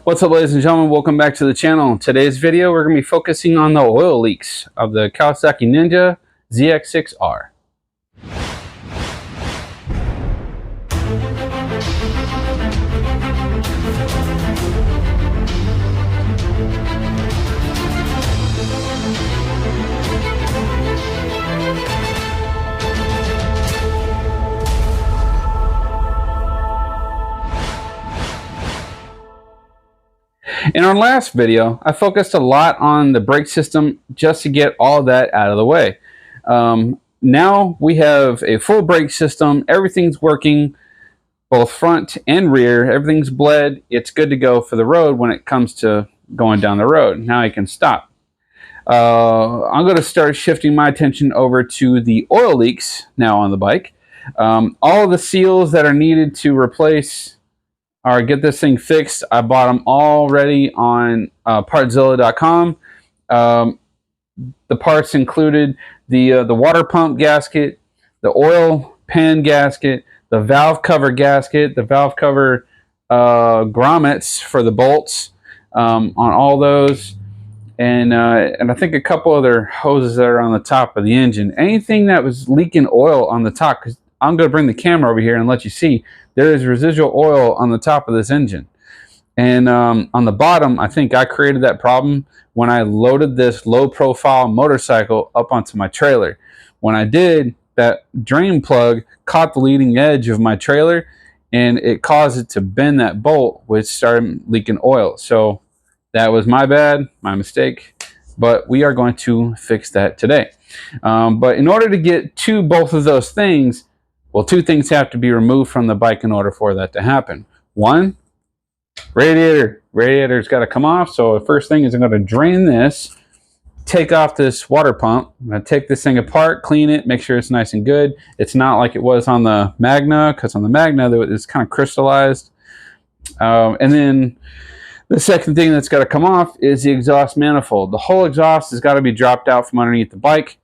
What's up, ladies and gentlemen? Welcome back to the channel. In today's video, we're going to be focusing on the oil leaks of the Kawasaki Ninja ZX6R. In our last video, I focused a lot on the brake system just to get all that out of the way. Now we have a full brake system. Everything's working, both front and rear. Everything's bled. It's good to go for the road when it comes to going down the road. Now I can stop. I'm going to start shifting my attention over to the oil leaks now on the bike. All of the seals that are needed to replace or get this thing fixed, I bought them already on partzilla.com. The parts included the water pump gasket, the oil pan gasket, the valve cover gasket, the valve cover grommets for the bolts on all those, and I think a couple other hoses that are on the top of the engine. Anything that was leaking oil on the top, because I'm going to bring the camera over here and let you see there is residual oil on the top of this engine. And on the bottom, I think I created that problem when I loaded this low-profile motorcycle up onto my trailer. When I did, that drain plug caught the leading edge of my trailer, and it caused it to bend that bolt, which started leaking oil. So that was my bad, my mistake, but we are going to fix that today. But in order to get to both of those things, well, two things have to be removed from the bike in order for that to happen. One, radiator's got to come off. So the first thing is I'm going to drain this, take off this water pump. I'm going to take this thing apart, clean it, make sure it's nice and good. It's not like it was on the Magna, because on the Magna it's kind of crystallized. And then the second thing that's got to come off is the exhaust manifold. The whole exhaust has got to be dropped out from underneath the bike.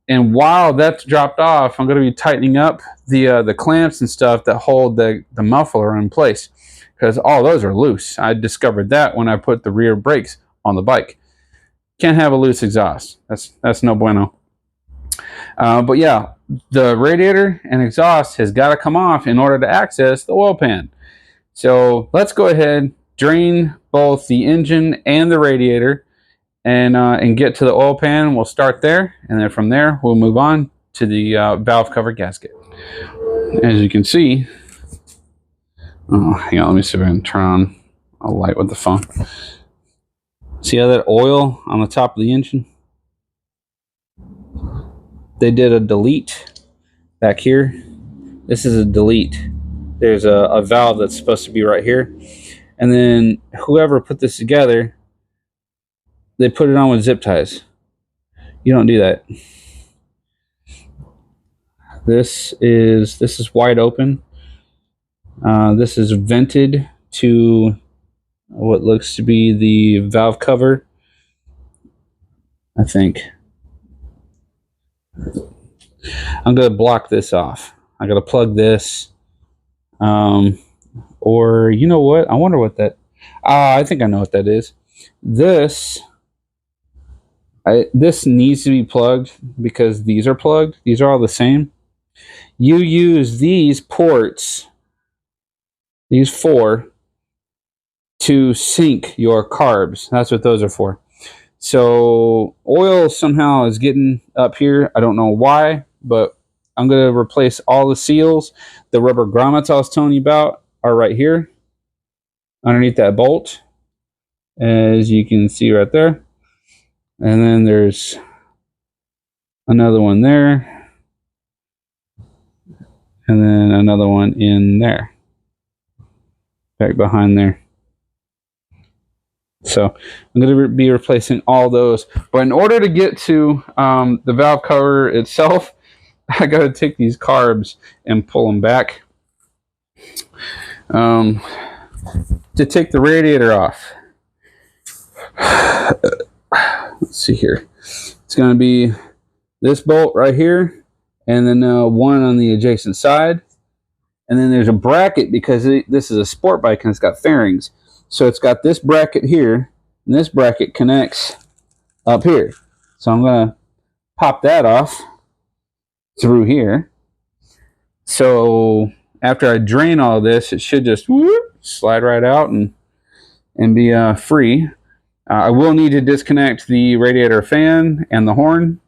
And while that's dropped off, I'm going to be tightening up the clamps and stuff that hold the muffler in place, because all those are loose. I discovered that when I put the rear brakes on the bike. Can't have a loose exhaust. That's no bueno. But yeah, the radiator and exhaust has got to come off in order to access the oil pan. So let's go ahead, drain both the engine and the radiator, and get to the oil pan. We'll start there, and then from there we'll move on to the valve cover gasket. As you can see, hang on, let me see if I can turn on a light with the phone. See how that oil on the top of the engine? They did a delete back here. This is a delete. There's a valve that's supposed to be right here, and then whoever put this together, they put it on with zip ties. You don't do that. This is wide open. This is vented to what looks to be the valve cover, I think. I'm going to block this off. I'm going to plug this. Or you know what? I wonder what that... I think I know what that is. This needs to be plugged because these are plugged. These are all the same. You use these ports, these four, to sink your carbs. That's what those are for. So oil somehow is getting up here. I don't know why, but I'm going to replace all the seals. The rubber grommets I was telling you about are right here underneath that bolt, as you can see right there. And then there's another one there, and then another one in there, back behind there. So I'm going to be replacing all those. But in order to get to the valve cover itself, I got to take these carbs and pull them back. To take the radiator off, let's see here. It's going to be this bolt right here, and then one on the adjacent side. And then there's a bracket because this is a sport bike and it's got fairings. So it's got this bracket here, and this bracket connects up here. So I'm going to pop that off through here. So after I drain all this, it should just slide right out and be free. I will need to disconnect the radiator fan and the horn.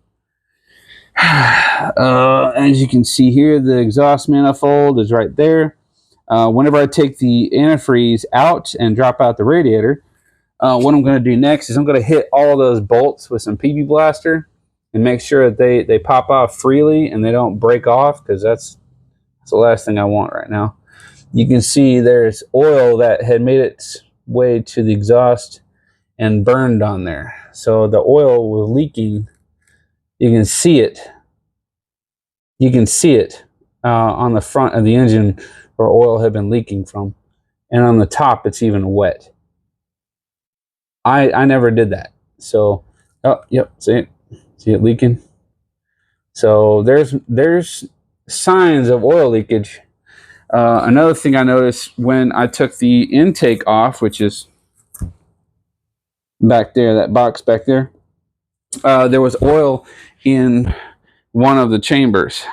As you can see here, the exhaust manifold is right there. Whenever I take the antifreeze out and drop out the radiator, what I'm going to do next is I'm going to hit all those bolts with some PB Blaster and make sure that they pop off freely and they don't break off, because that's the last thing I want right now. You can see there's oil that had made its way to the exhaust and burned on there. So the oil was leaking. You can see it. You can see it on the front of the engine where oil had been leaking from. And on the top, it's even wet. I never did that. So, oh, yep, see it leaking? So there's signs of oil leakage. Another thing I noticed when I took the intake off, which is back there, that box back there, there was oil in one of the chambers.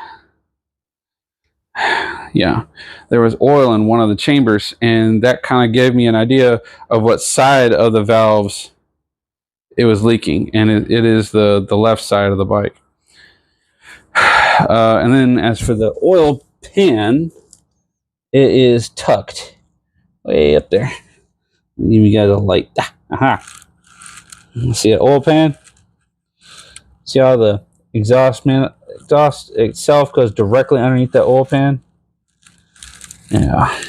Yeah, there was oil in one of the chambers, and that kind of gave me an idea of what side of the valves it was leaking, and it is the left side of the bike. And then as for the oil pan, it is tucked way up there. Give you guys a light. Aha! See the oil pan? See how the exhaust itself goes directly underneath the oil pan? Yeah.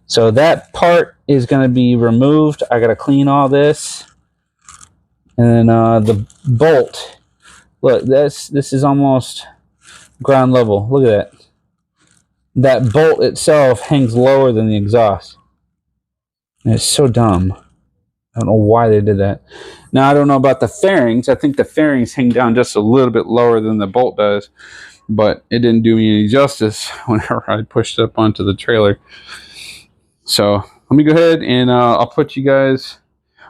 So that part is going to be removed. I got to clean all this. And then the bolt. Look, this is almost ground level. Look at that. That bolt itself hangs lower than the exhaust. And it's so dumb. I don't know why they did that. Now, I don't know about the fairings. I think the fairings hang down just a little bit lower than the bolt does. But it didn't do me any justice whenever I pushed up onto the trailer. So let me go ahead and I'll put you guys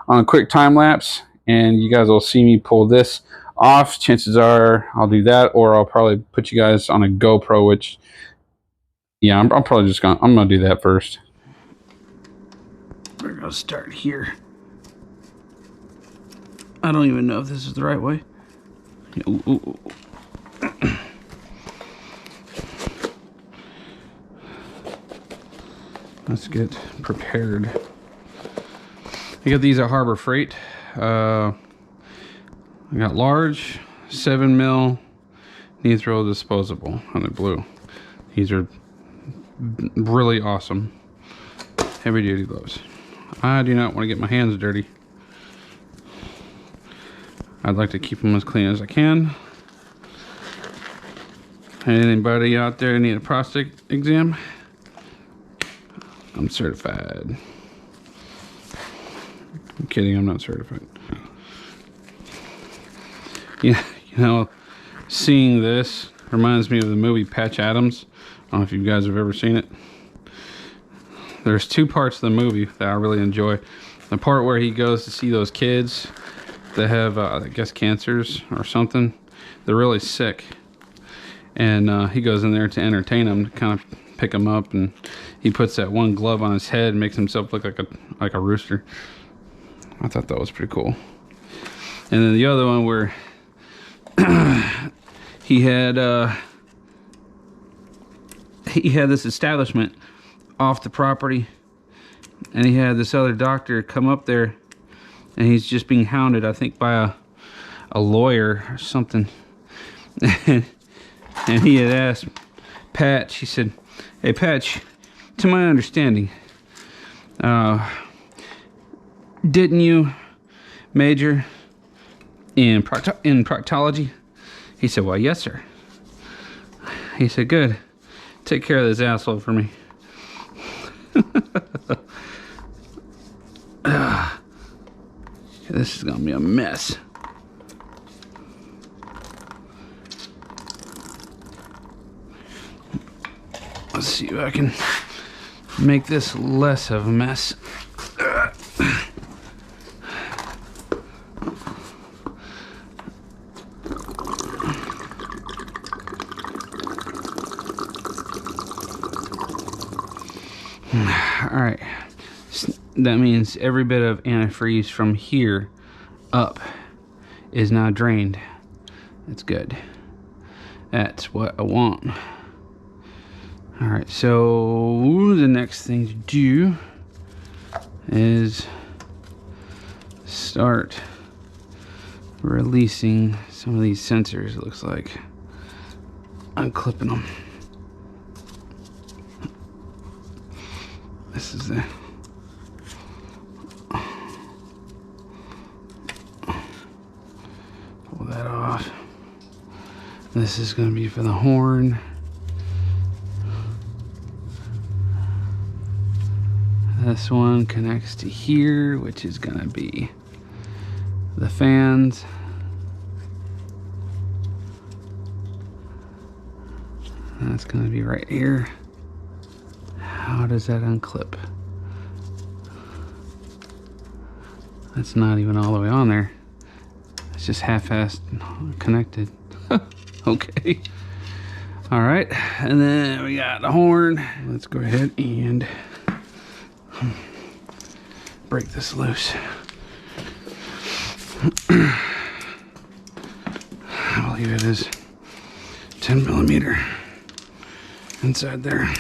on a quick time lapse, and you guys will see me pull this off. Chances are I'll do that, or I'll probably put you guys on a GoPro, which, yeah, I'm probably just gonna do that first. We're gonna start here. I don't even know if this is the right way. Ooh, ooh, ooh. Let's get prepared. I got these at Harbor Freight. I got large 7mm knee throw disposable, and they're blue. These are really awesome. Heavy duty gloves. I do not want to get my hands dirty. I'd like to keep them as clean as I can. Anybody out there need a prostate exam? I'm certified. I'm kidding, I'm not certified. Yeah, you know, seeing this reminds me of the movie Patch Adams. I don't know if you guys have ever seen it. There's two parts of the movie that I really enjoy. The part where he goes to see those kids that have, I guess, cancers or something. They're really sick. And he goes in there to entertain them, to kind of pick them up, and he puts that one glove on his head and makes himself look like a rooster. I thought that was pretty cool. And then the other one where he had this establishment off the property, and he had this other doctor come up there, and he's just being hounded, I think, by a lawyer or something. And he had asked Patch, he said, "Hey Patch, to my understanding, didn't you major in proctology?" He said, "Well, yes, sir." He said, "Good. Take care of this asshole for me." This is gonna be a mess. Let's see if I can make this less of a mess. All right, that means every bit of antifreeze from here up is now drained. That's good. That's what I want. All right, so the next thing to do is start releasing some of these sensors. It looks like unclipping them. This is the pull that off. This is going to be for the horn. This one connects to here, which is going to be the fans. That's going to be right here. How does that unclip? That's not even all the way on there. It's just half-assed connected. Okay. All right, and then we got the horn. Let's go ahead and break this loose. I believe it is 10 millimeter inside there.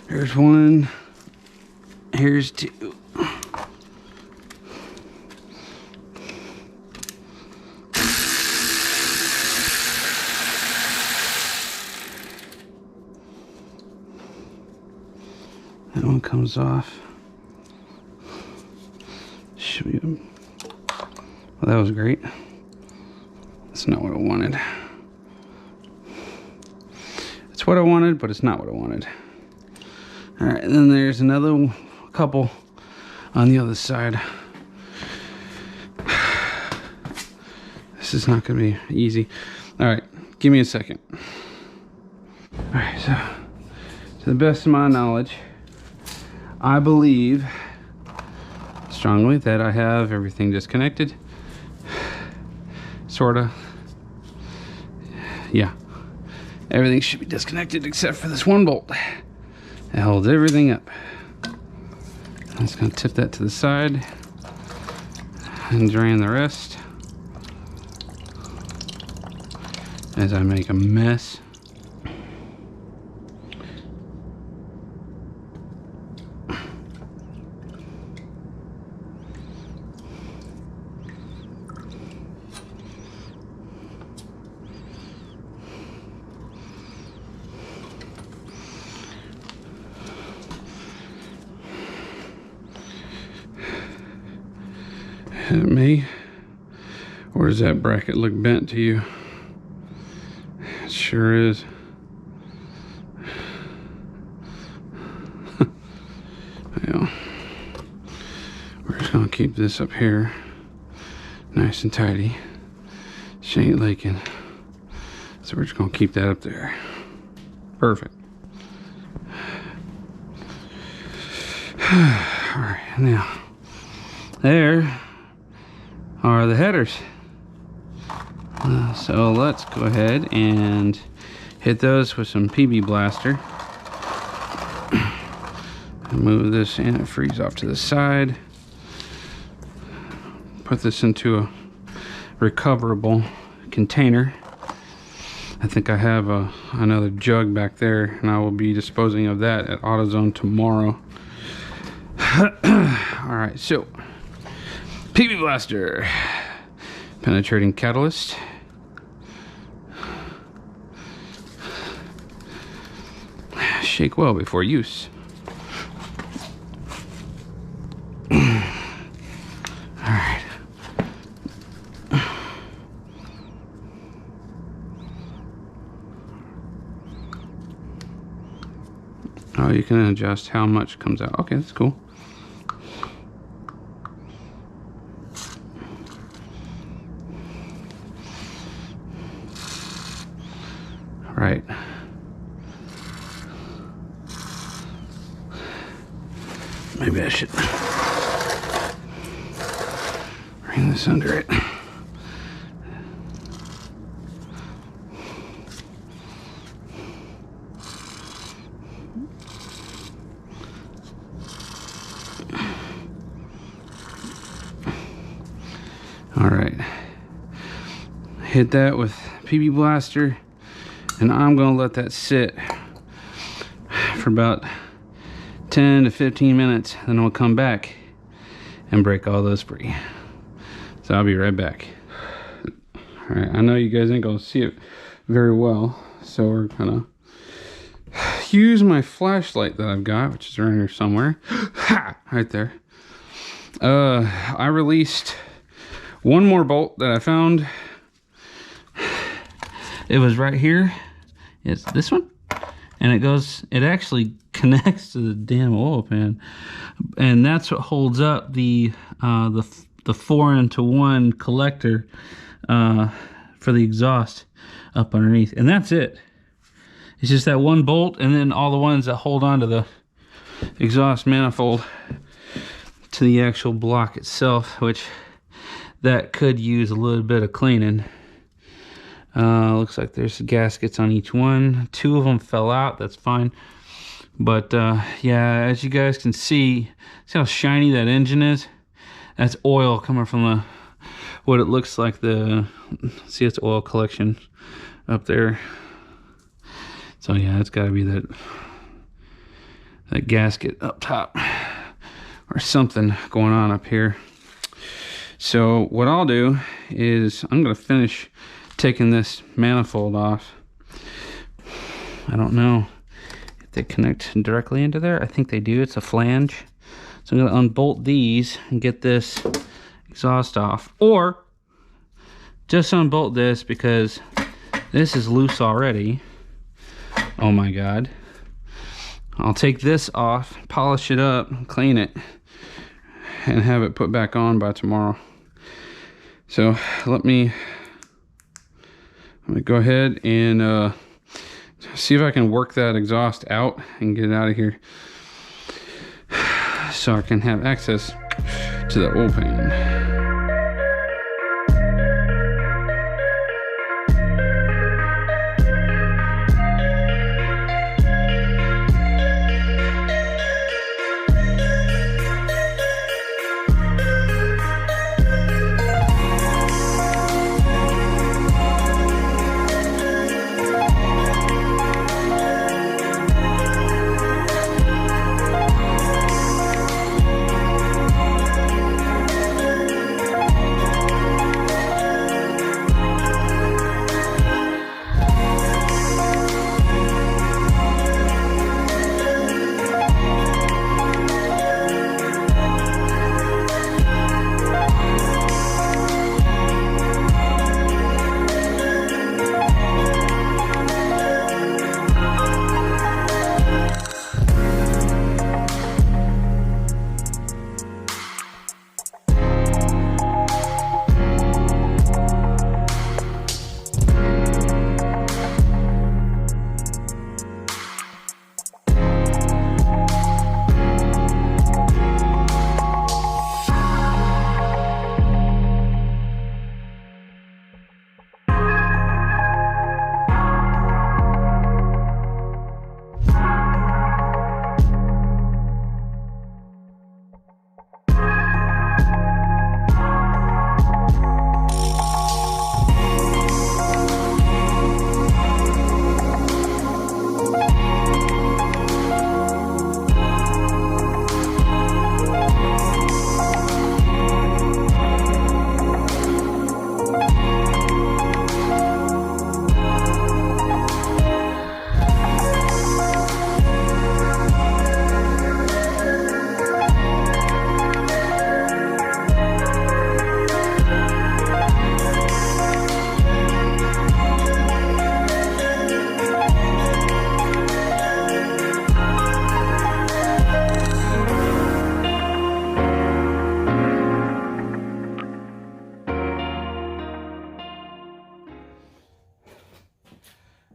Here's one. Here's two. That one comes off. Should be. Well, that was great. That's not what I wanted. It's what I wanted, but it's not what I wanted. All right, and then there's another couple on the other side. This is not going to be easy. All right, give me a second. All right, so to the best of my knowledge, I believe strongly that I have everything disconnected. Sorta. Yeah. Everything should be disconnected except for this one bolt. It holds everything up. I'm just going to tip that to the side and drain the rest as I make a mess. At me, or does that bracket look bent to you? It sure is. Well, we're just gonna keep this up here nice and tidy. She ain't leaking, so we're just gonna keep that up there. Perfect. All right, now there are the headers. So let's go ahead and hit those with some PB Blaster. Move this antifreeze off to the side. Put this into a recoverable container. I think I have another jug back there, and I will be disposing of that at AutoZone tomorrow. All right, so PB Blaster, penetrating catalyst. Shake well before use. All right. Oh, you can adjust how much comes out. Okay, that's cool. All right. Maybe I should bring this under it. All right, hit that with PB Blaster, and I'm gonna let that sit for about 10 to 15 minutes, then I'll come back and break all those free. So I'll be right back. All right, I know you guys ain't gonna see it very well, so we're gonna use my flashlight that I've got, which is around here somewhere. Ha! Right there. I released one more bolt that I found. It was right here. It's this one, and it actually connects to the damn oil pan, and that's what holds up the 4-into-1 collector for the exhaust up underneath, and that's it. It's just that one bolt, and then all the ones that hold on to the exhaust manifold to the actual block itself, which that could use a little bit of cleaning. Looks like there's gaskets on each one. 2 of them fell out. That's fine. But yeah, as you guys can see how shiny that engine is? That's oil coming from what it looks like see, it's oil collection up there. So yeah, it's got to be that gasket up top or something going on up here. So what I'll do is I'm going to finish taking this manifold off. I don't know if they connect directly into there. I think they do. It's a flange. So I'm going to unbolt these and get this exhaust off, or just unbolt this because this is loose already. Oh my god. I'll take this off, polish it up, clean it, and have it put back on by tomorrow. So let me go ahead and see if I can work that exhaust out and get it out of here so I can have access to the oil pan.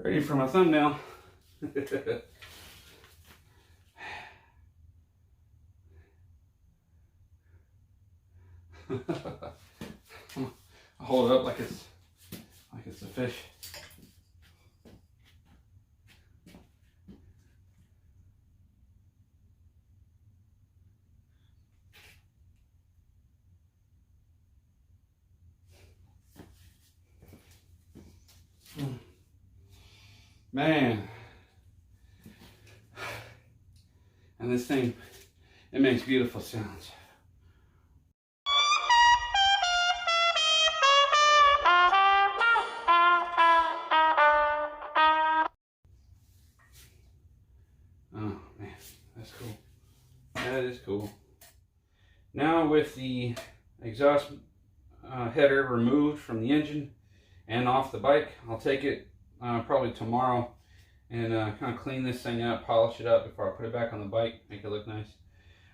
Ready for my thumbnail. I'll hold it up like it's a fish. Man, and this thing, it makes beautiful sounds. Oh man, that's cool. That is cool. Now with the exhaust header removed from the engine and off the bike, I'll take it probably tomorrow and kind of clean this thing up, polish it up before I put it back on the bike, make it look nice.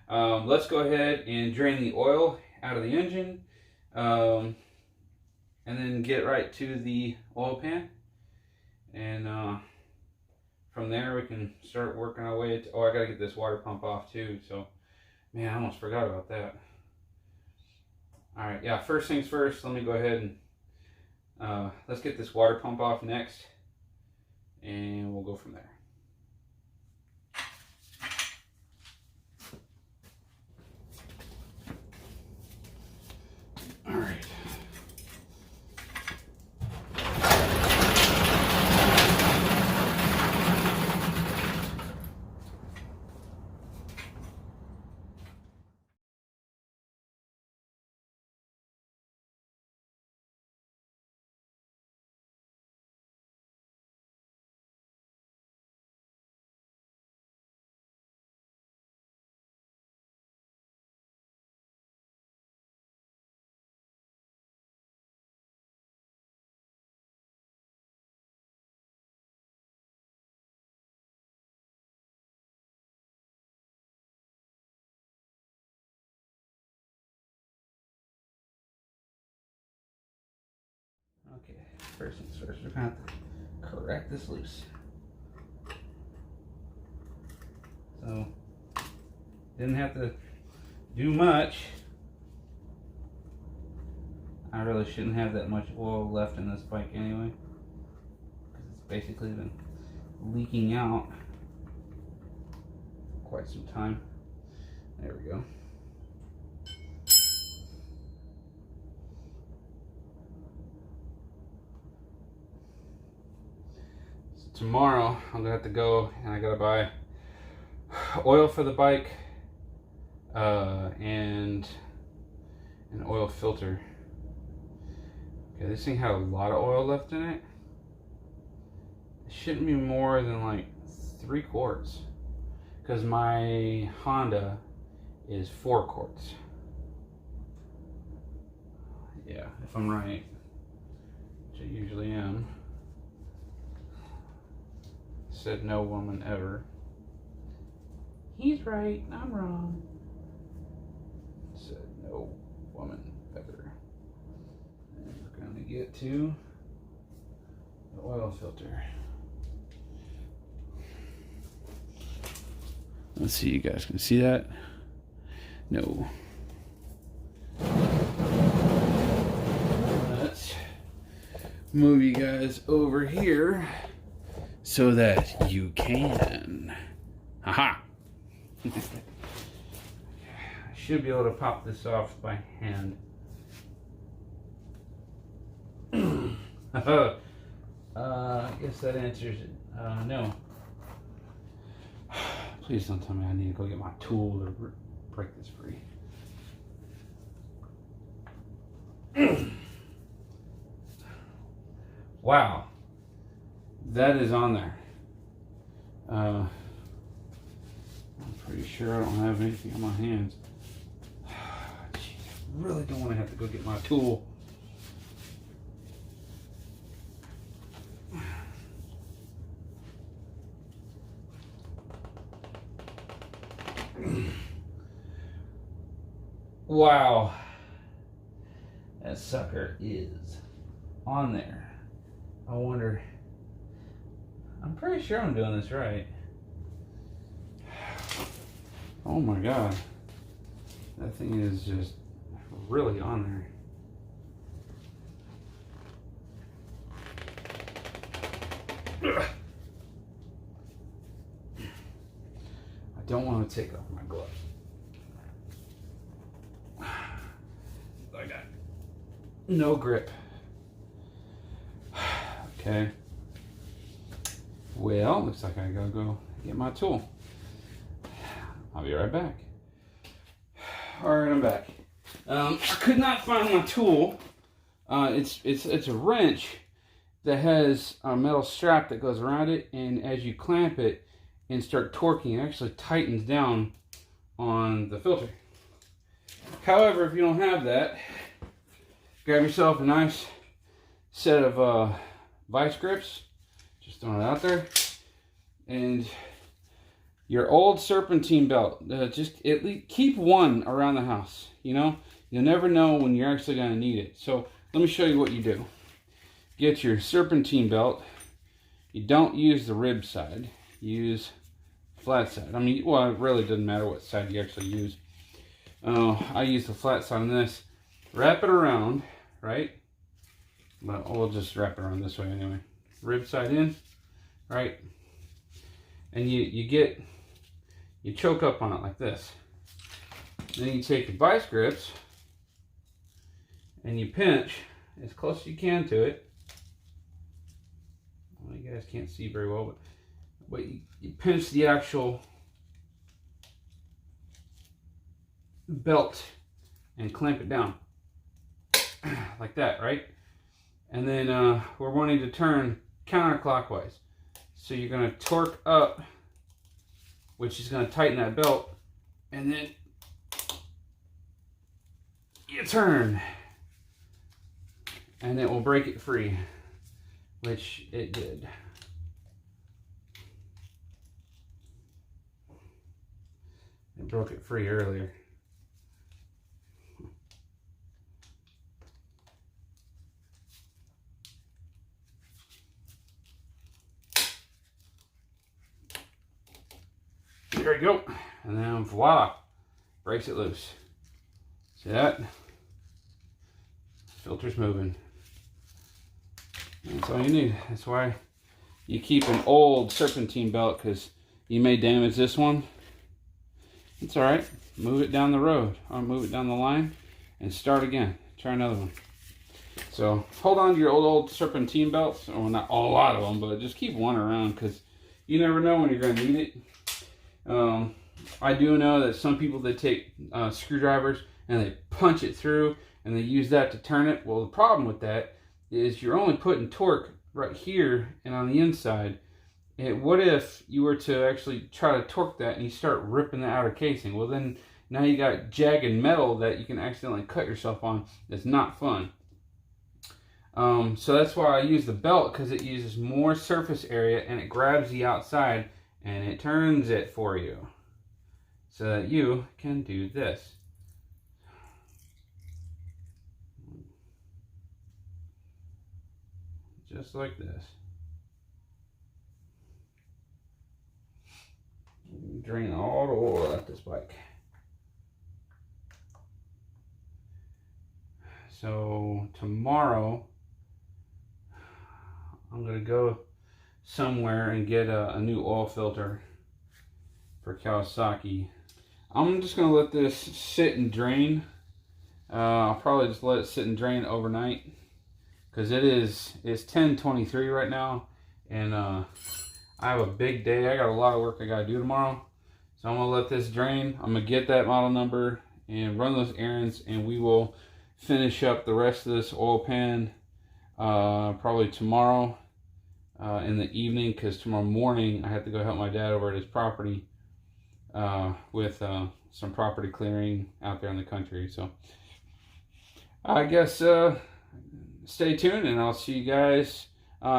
Let's go ahead and drain the oil out of the engine and then get right to the oil pan, and from there we can start working our way to, oh, I gotta get this water pump off too, so man, I almost forgot about that. All right, yeah, first things first, let me go ahead and let's get this water pump off next, and we'll go from there. All right. Okay, first things first, we're gonna have to correct this loose. So, didn't have to do much. I really shouldn't have that much oil left in this bike anyway, because it's basically been leaking out for quite some time. There we go. Tomorrow I'm gonna have to go and I gotta buy oil for the bike and an oil filter. Okay, this thing had a lot of oil left in it. It shouldn't be more than like 3 quarts, because my Honda is 4 quarts. Yeah, if I'm right, which I usually am. Said no woman ever. He's right, I'm wrong. Said no woman ever. And we're gonna get to the oil filter. Let's see, you guys can see that? No. Let's move you guys over here so that you can. Haha. I should be able to pop this off by hand. I guess that answers it. No. Please don't tell me I need to go get my tool to break this free. Wow. That is on there. I'm pretty sure I don't have anything on my hands. Jeez, I really don't want to have to go get my tool. Wow. That sucker is on there. I wonder I'm pretty sure I'm doing this right. Oh my god. That thing is just really on there. I don't want to take off my gloves. I got no grip. Okay. Well, looks like I gotta go get my tool. I'll be right back. Alright, I'm back. I could not find my tool. It's a wrench that has a metal strap that goes around it, and as you clamp it and start torquing, it actually tightens down on the filter. However, if you don't have that, grab yourself a nice set of vice grips. Just throwing it out there. And your old serpentine belt. Just at least keep one around the house. You know, you'll never know when you're actually going to need it. So let me show you what you do. Get your serpentine belt. You don't use the rib side. Use flat side. I mean, well, it really doesn't matter what side you actually use. I use the flat side on this. Wrap it around, right? But we'll just wrap it around this way anyway. Rib side in, right? And you choke up on it like this. Then you take your vice grips and you pinch as close as you can to it. Well, you guys can't see very well, but you pinch the actual belt and clamp it down like that, right? And then we're wanting to turn counterclockwise. So you're going to torque up, which is going to tighten that belt, and then you turn, and it will break it free, which it did. It broke it free earlier. There we go. And then voila, breaks it loose. See that? Filter's moving. That's all you need. That's why you keep an old serpentine belt, because you may damage this one. It's alright. Move it down the road, or move it down the line, and start again. Try another one. So hold on to your old serpentine belts. Well, not a lot of them, but just keep one around, because you never know when you're going to need it. I do know that some people, they take screwdrivers and they punch it through and they use that to turn it. Well, the problem with that is you're only putting torque right here and on the inside. And what if you were to actually try to torque that and you start ripping the outer casing? Well, then now you got jagged metal that you can accidentally cut yourself on. It's not fun. So that's why I use the belt, because it uses more surface area and it grabs the outside and it turns it for you so that you can do this. Just like this. Drain all the oil out this bike. So tomorrow I'm going to go somewhere and get a new oil filter for Kawasaki. I'm just going to let this sit and drain. I'll probably just let it sit and drain overnight, because it's 10:23 right now, and I have a big day. I got a lot of work I got to do tomorrow, so I'm going to let this drain. I'm going to get that model number and run those errands, and we will finish up the rest of this oil pan probably tomorrow in the evening, because tomorrow morning I have to go help my dad over at his property with some property clearing out there in the country. So I guess stay tuned, and I'll see you guys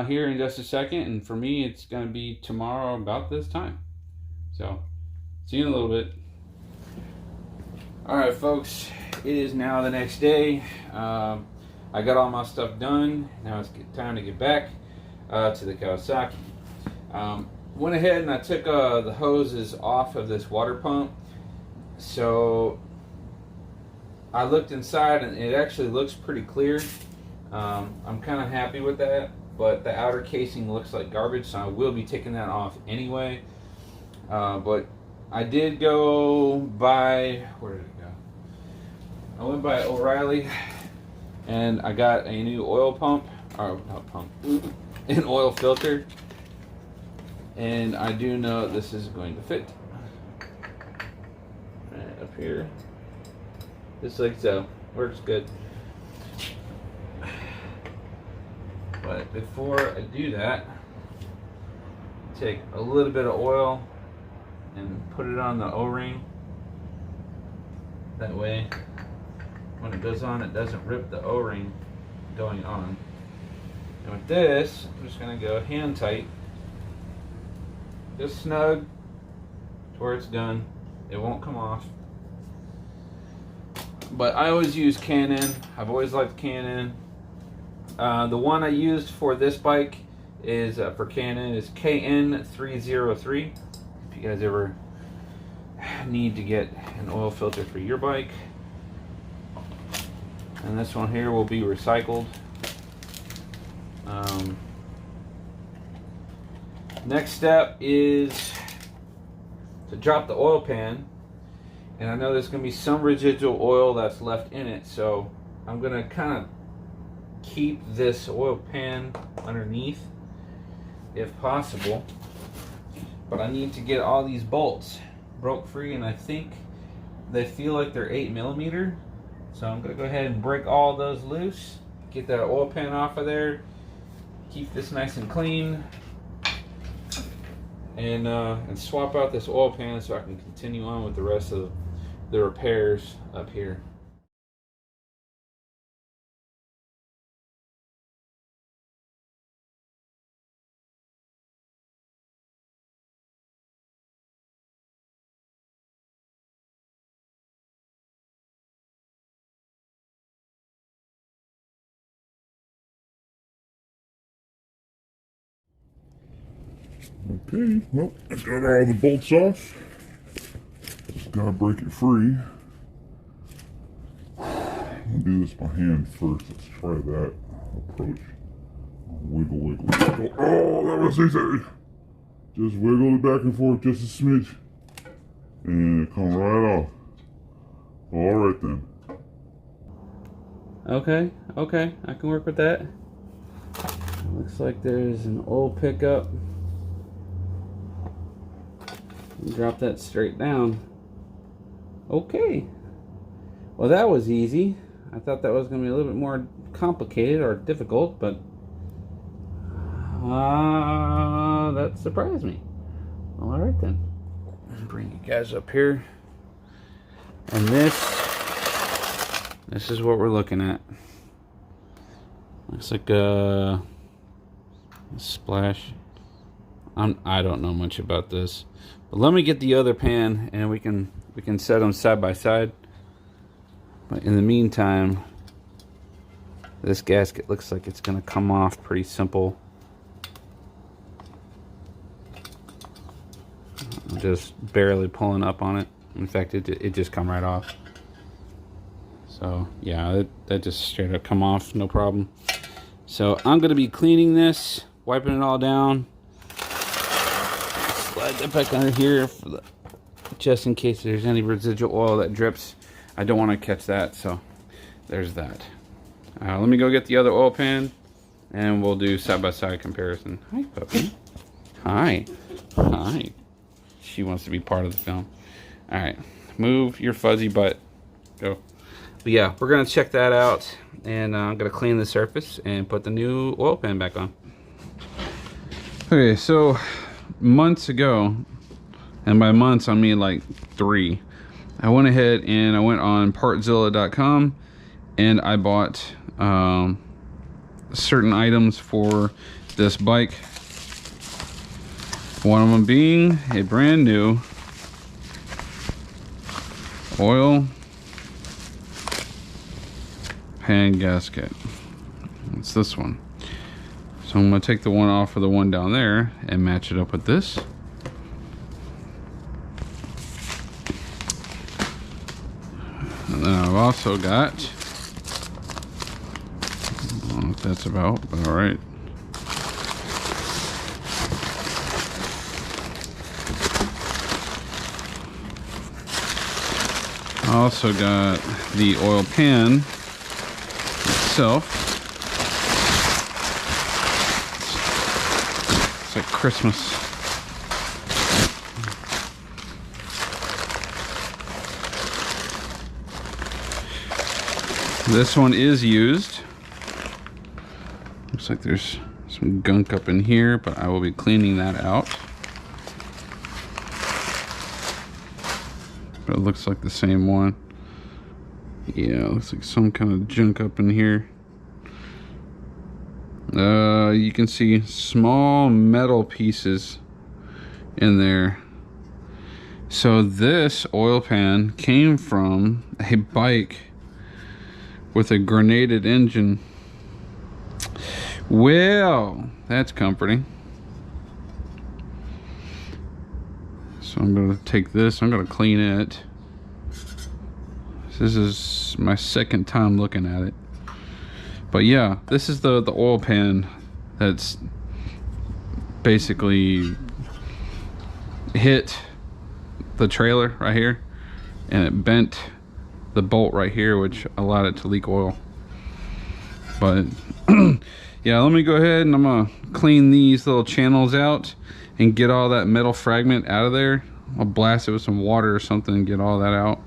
here in just a second. And for me, it's going to be tomorrow about this time. So see you in a little bit. All right, folks, it is now the next day. I got all my stuff done. Now it's time to get back to the Kawasaki. Went ahead and I took the hoses off of this water pump. So I looked inside and it actually looks pretty clear. I'm kind of happy with that, but the outer casing looks like garbage, so I will be taking that off anyway. But I did go by, where did it go? I went by O'Reilly and I got a new oil pump, or not pump, an oil filter. And I do know this is going to fit right up here, just like so. Works good. But before I do that, take a little bit of oil and put it on the O-ring. That way, when it goes on, it doesn't rip the O-ring going on. And with this, I'm just going to go hand tight. Just snug to where it's done. It won't come off. But I always use Canon. I've always liked Canon. The one I used for this bike is for Canon is KN303. If you guys ever need to get an oil filter for your bike. And this one here will be recycled. Next step is to drop the oil pan, and I know there's going to be some residual oil that's left in it, so I'm going to kind of keep this oil pan underneath if possible, but I need to get all these bolts broke free, and I think they feel like they're 8mm, so I'm going to go ahead and break all those loose, get that oil pan off of there, keep this nice and clean, and swap out this oil pan so I can continue on with the rest of the repairs up here. Okay, well, I got all the bolts off. Just gotta break it free. I'll do this by hand first. Let's try that approach. Wiggle, wiggle, wiggle. Oh, that was easy. Just wiggle it back and forth just a smidge. And it come right off. Alright then. Okay, I can work with that. Looks like there's an oil pickup. Drop that straight down. Okay. Well, that was easy. I thought that was going to be a little bit more complicated or difficult, but that surprised me. Well, all right then. Bring you guys up here. And this is what we're looking at. Looks like a splash. I don't know much about this, but let me get the other pan and we can set them side by side. But in the meantime, this gasket looks like it's gonna come off pretty simple. I'm just barely pulling up on it. In fact, it just come right off. So yeah, that just straight up come off, no problem. So I'm gonna be cleaning this, wiping it all down. Slide that back under here for just in case there's any residual oil that drips. I don't want to catch that, so there's that. Let me go get the other oil pan and we'll do side-by-side comparison. Hi, puppy. Hi. She wants to be part of the film. All right, move your fuzzy butt. Go. But yeah, we're gonna check that out, and I'm gonna clean the surface and put the new oil pan back on. Okay, so months ago, and by months I mean like 3, I went ahead and I went on partzilla.com and I bought certain items for this bike. One of them being a brand new oil pan gasket. It's this one. So So I'm going to take the one off of the one down there and match it up with this. And then I've also got, I don't know what that's about, but alright. I also got the oil pan itself. It's like Christmas. This one is used. Looks like there's some gunk up in here, but I will be cleaning that out. But it looks like the same one. Yeah, it looks like some kind of junk up in here. You can see small metal pieces in there. So this oil pan came from a bike with a grenaded engine. Well, that's comforting. So I'm going to take this, I'm going to clean it. This is my second time looking at it. But yeah, this is the oil pan that's basically hit the trailer right here, and it bent the bolt right here, which allowed it to leak oil. But yeah, let me go ahead and I'm gonna clean these little channels out and get all that metal fragment out of there. I'll blast it with some water or something and get all that out,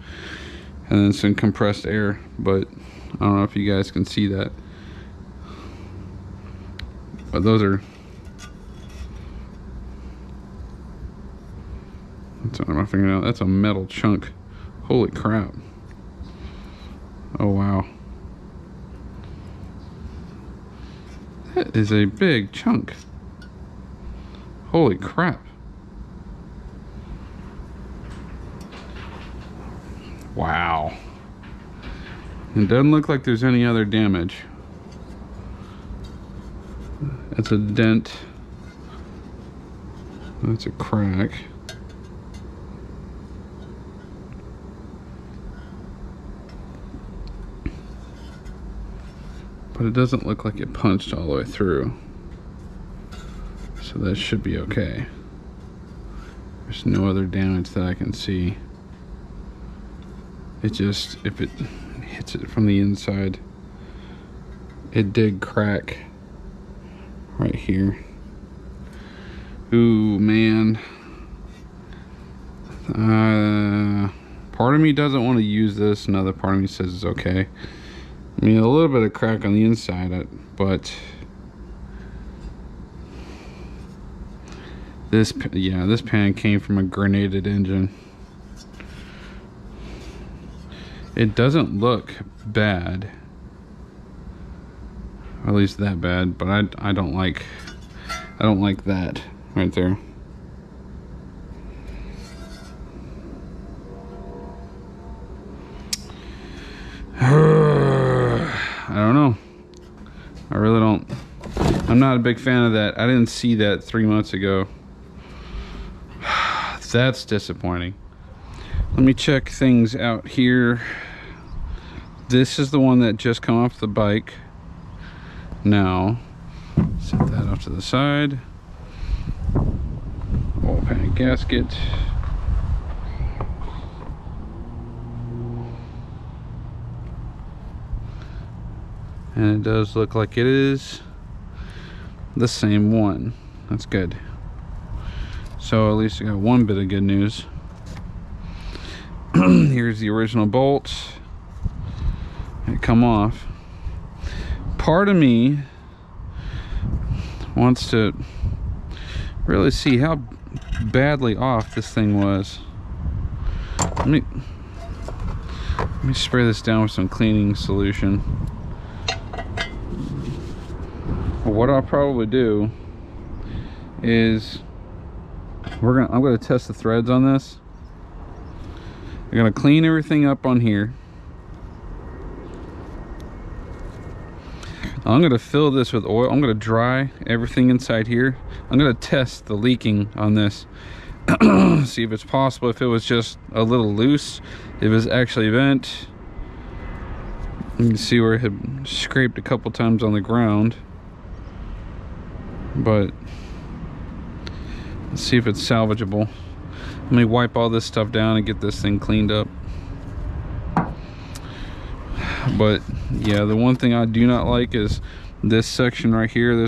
and then some compressed air. But I don't know if you guys can see that, but those are, that's under my fingernail. That's a metal chunk. Holy crap. Oh wow, that is a big chunk. Holy crap. Wow. It doesn't look like there's any other damage. That's a dent. That's a crack. But it doesn't look like it punched all the way through. So that should be okay. There's no other damage that I can see. It just, if it hits it from the inside, it did crack right here. Ooh, man. Part of me doesn't want to use this. Another part of me says it's okay. I mean, a little bit of crack on the inside, but this pan came from a grenaded engine. It doesn't look bad, or at least that bad, but I don't like that right there. I don't know. I really don't. I'm not a big fan of that. I didn't see that 3 months ago. That's disappointing. Let me check things out here. This is the one that just come off the bike. Now, set that off to the side. Oil pan gasket. And it does look like it is the same one. That's good. So at least I got one bit of good news. Here's the original bolt. It come off. Part of me wants to really see how badly off this thing was. Let me spray this down with some cleaning solution. What I'll probably do is I'm gonna test the threads on this. I'm gonna clean everything up on here. I'm going to fill this with oil. I'm going to dry everything inside here. I'm going to test the leaking on this. See if it's possible, if it was just a little loose, if it's actually bent. You can see where it had scraped a couple times on the ground. But let's see if it's salvageable. Let me wipe all this stuff down and get this thing cleaned up. But yeah, the one thing I do not like is this section right here.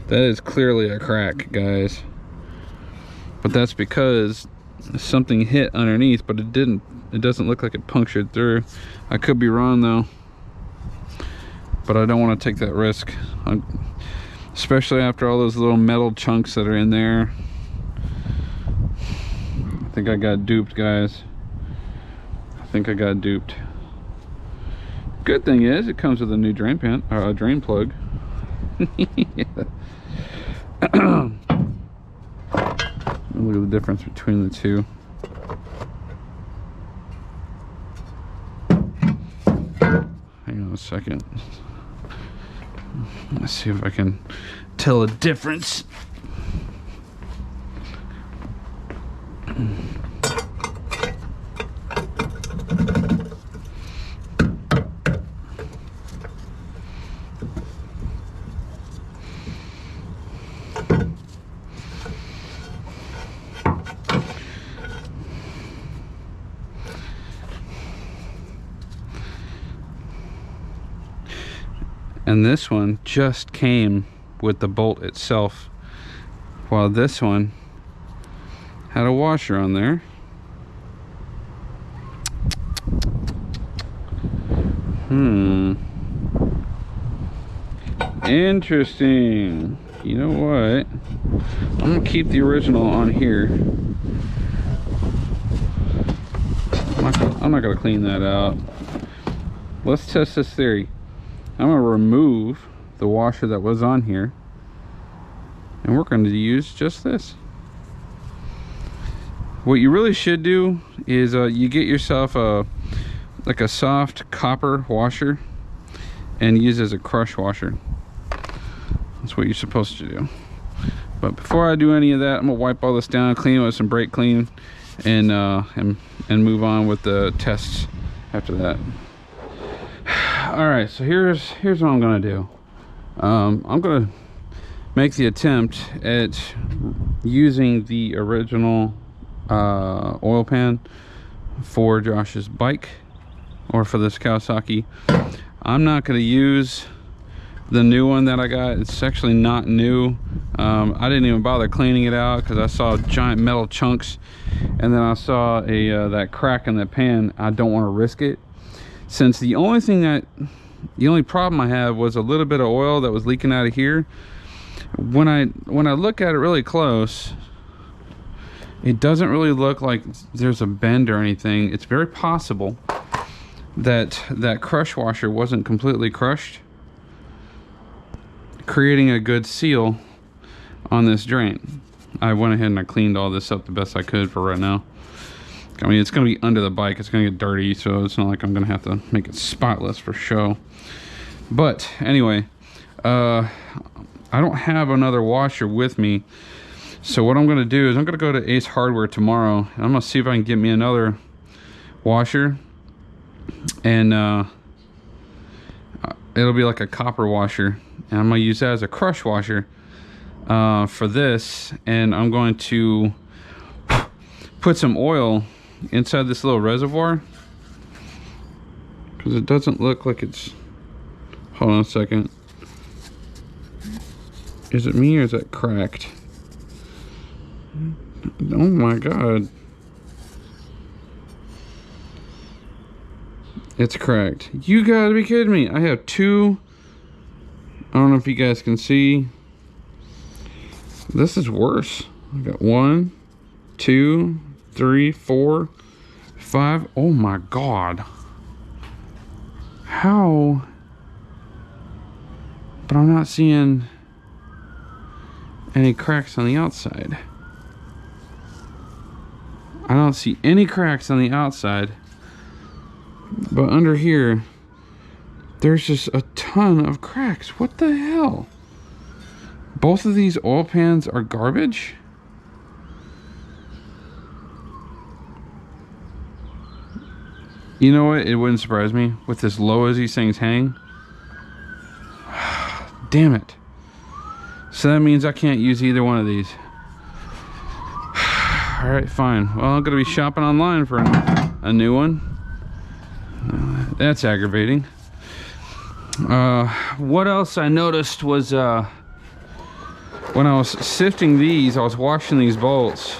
That is clearly a crack, guys. But that's because something hit underneath, but it didn't. It doesn't look like it punctured through. I could be wrong though, but I don't want to take that risk, especially after all those little metal chunks that are in there. I think I got duped, guys. I think I got duped. Good thing is it comes with a new drain pan, or a drain plug. Look at the difference between the two. Hang on a second. Let's see if I can tell a difference. And this one just came with the bolt itself, while this one had a washer on there. Interesting. You know what? I'm gonna keep the original on here. I'm not gonna clean that out. Let's test this theory. I'm going to remove the washer that was on here, and we're going to use just this. What you really should do is you get yourself like a soft copper washer and use it as a crush washer. That's what you're supposed to do. But before I do any of that, I'm going to wipe all this down, clean it with some brake clean, and move on with the tests after that. All right, so here's what I'm gonna do. I'm gonna make the attempt at using the original oil pan for Josh's bike, or for this Kawasaki. I'm not gonna use the new one that I got. It's actually not new. I didn't even bother cleaning it out because I saw giant metal chunks, and then I saw that crack in the pan. I don't want to risk it, since the only problem I have was a little bit of oil that was leaking out of here. When I look at it really close, it doesn't really look like there's a bend or anything. It's very possible that that crush washer wasn't completely crushed, creating a good seal on this drain. I went ahead and I cleaned all this up the best I could for right now. I mean, it's going to be under the bike. It's going to get dirty, so it's not like I'm going to have to make it spotless for show. But anyway, I don't have another washer with me. So what I'm going to do is I'm going to go to Ace Hardware tomorrow, and I'm going to see if I can get me another washer. And it'll be like a copper washer. And I'm going to use that as a crush washer for this. And I'm going to put some oil inside this little reservoir, because it doesn't look like it's... Hold on a second. Is it me or is that cracked? Oh my god. It's cracked. You gotta be kidding me. I have two... I don't know if you guys can see. This is worse. I got 1, 2, 3, 4, 5. Oh my god. How? But I'm not seeing any cracks on the outside. I don't see any cracks on the outside. But under here, There's just a ton of cracks. What the hell? Both of these oil pans are garbage? You know what? It wouldn't surprise me with as low as these things hang. Damn it. So that means I can't use either one of these. Alright, fine. Well, I'm going to be shopping online for a new one. That's aggravating. What else I noticed was when I was sifting these, I was washing these bolts.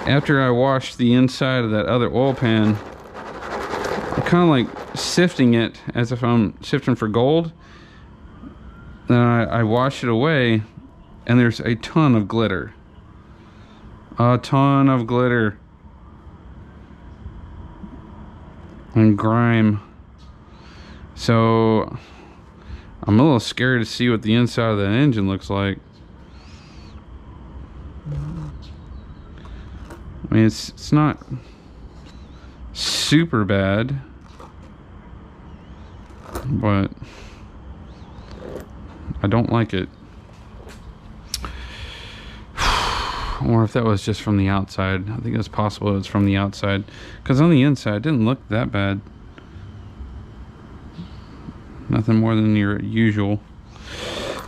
After I washed the inside of that other oil pan, I'm kind of like sifting it as if I'm sifting for gold. Then I wash it away, and there's a ton of glitter. A ton of glitter. And grime. So I'm a little scared to see what the inside of that engine looks like. I mean, it's not super bad, but I don't like it. I wonder if that was just from the outside. I think it's possible it's from the outside, because on the inside it didn't look that bad. Nothing more than your usual.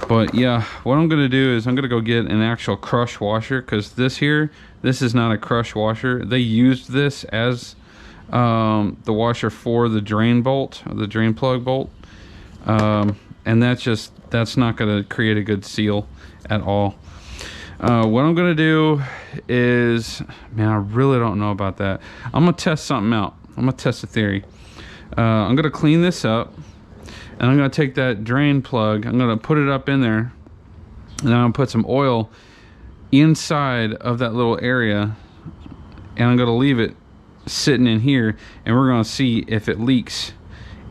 But yeah, what I'm gonna do is I'm gonna go get an actual crush washer, because this is not a crush washer. They used this as the washer for the drain bolt, or the drain plug bolt, and that's not gonna create a good seal at all. What I'm gonna do is, man, I really don't know about that. I'm gonna test something out. I'm gonna test a theory. I'm gonna clean this up, and I'm gonna take that drain plug, I'm gonna put it up in there, and I'm gonna put some oil inside of that little area, and I'm gonna leave it sitting in here, and we're gonna see if it leaks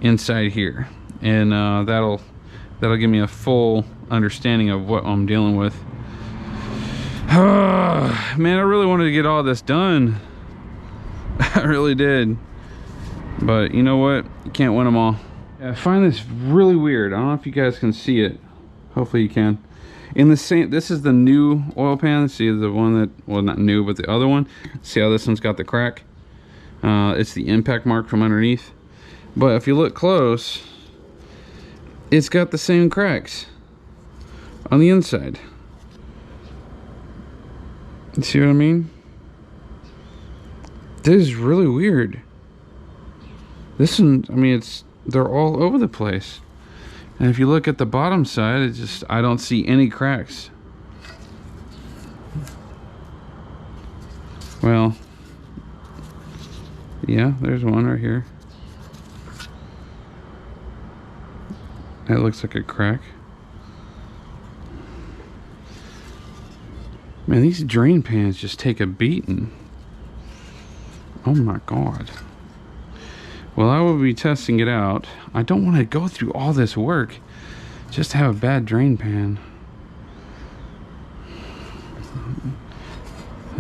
inside here, and that'll give me a full understanding of what I'm dealing with. Man, I really wanted to get all this done. I really did. But you know what? You can't win them all. Yeah, I find this really weird. I don't know if you guys can see it. Hopefully you can. In the same, this is the new oil pan. See the one that, well, not new, but the other one. See how this one's got the crack? It's the impact mark from underneath. But if you look close, it's got the same cracks on the inside. See what I mean? This is really weird. This one, I mean, they're all over the place. And if you look at the bottom side, I don't see any cracks. Well, yeah, there's one right here. That looks like a crack. Man, these drain pans just take a beating. Oh my God. Well, I will be testing it out. I don't want to go through all this work just to have a bad drain pan.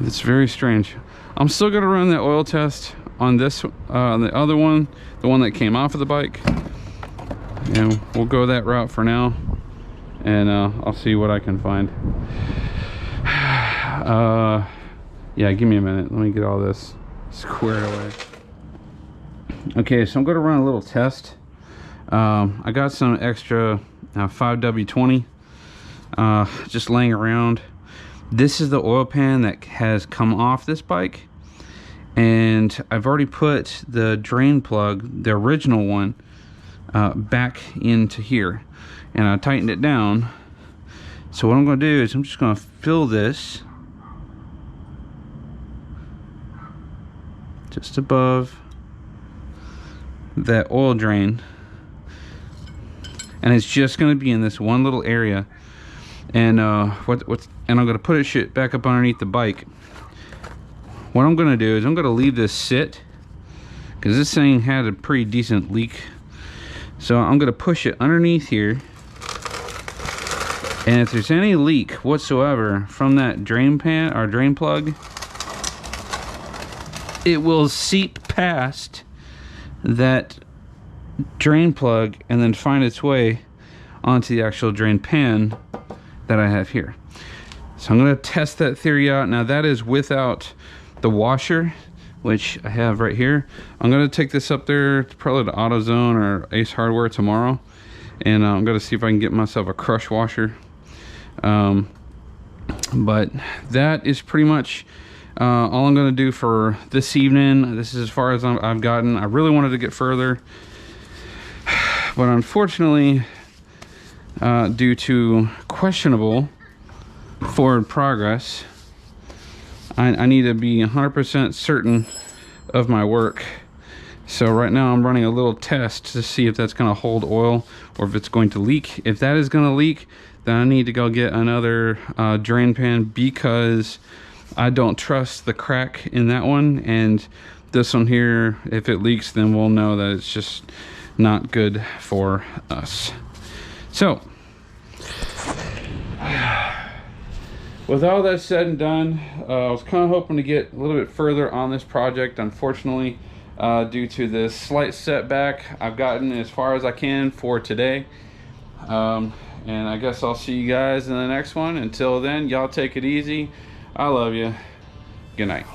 It's very strange. I'm still going to run that oil test on this, the other one, the one that came off of the bike. And we'll go that route for now. And I'll see what I can find. Yeah, give me a minute. Let me get all this squared away. Okay, so I'm going to run a little test. I got some extra 5W20 just laying around. This is the oil pan that has come off this bike, and I've already put the drain plug, the original one, back into here, and I tightened it down. So what I'm going to do is I'm just going to fill this just above that oil drain, and it's just going to be in this one little area. And and I'm going to put it back up underneath the bike. What I'm going to do is I'm going to leave this sit, because this thing had a pretty decent leak. So I'm going to push it underneath here, and if there's any leak whatsoever from that drain pan or drain plug, it will seep past that drain plug and then find its way onto the actual drain pan that I have here. So I'm going to test that theory out. Now that is without the washer, which I have right here. I'm going to take this up there to probably to AutoZone or Ace Hardware tomorrow, and I'm going to see if I can get myself a crush washer. But that is pretty much all I'm going to do for this evening. This is as far as I've gotten. I really wanted to get further, but unfortunately, due to questionable forward progress, I need to be 100% certain of my work. So right now I'm running a little test to see if that's going to hold oil or if it's going to leak. If that is going to leak, then I need to go get another drain pan, because I don't trust the crack in that one. And this one here, if it leaks, then we'll know that it's just not good for us. So with all that said and done, I was kind of hoping to get a little bit further on this project. Unfortunately, due to this slight setback, I've gotten as far as I can for today. And I guess I'll see you guys in the next one. Until then, y'all take it easy. I love you. Good night.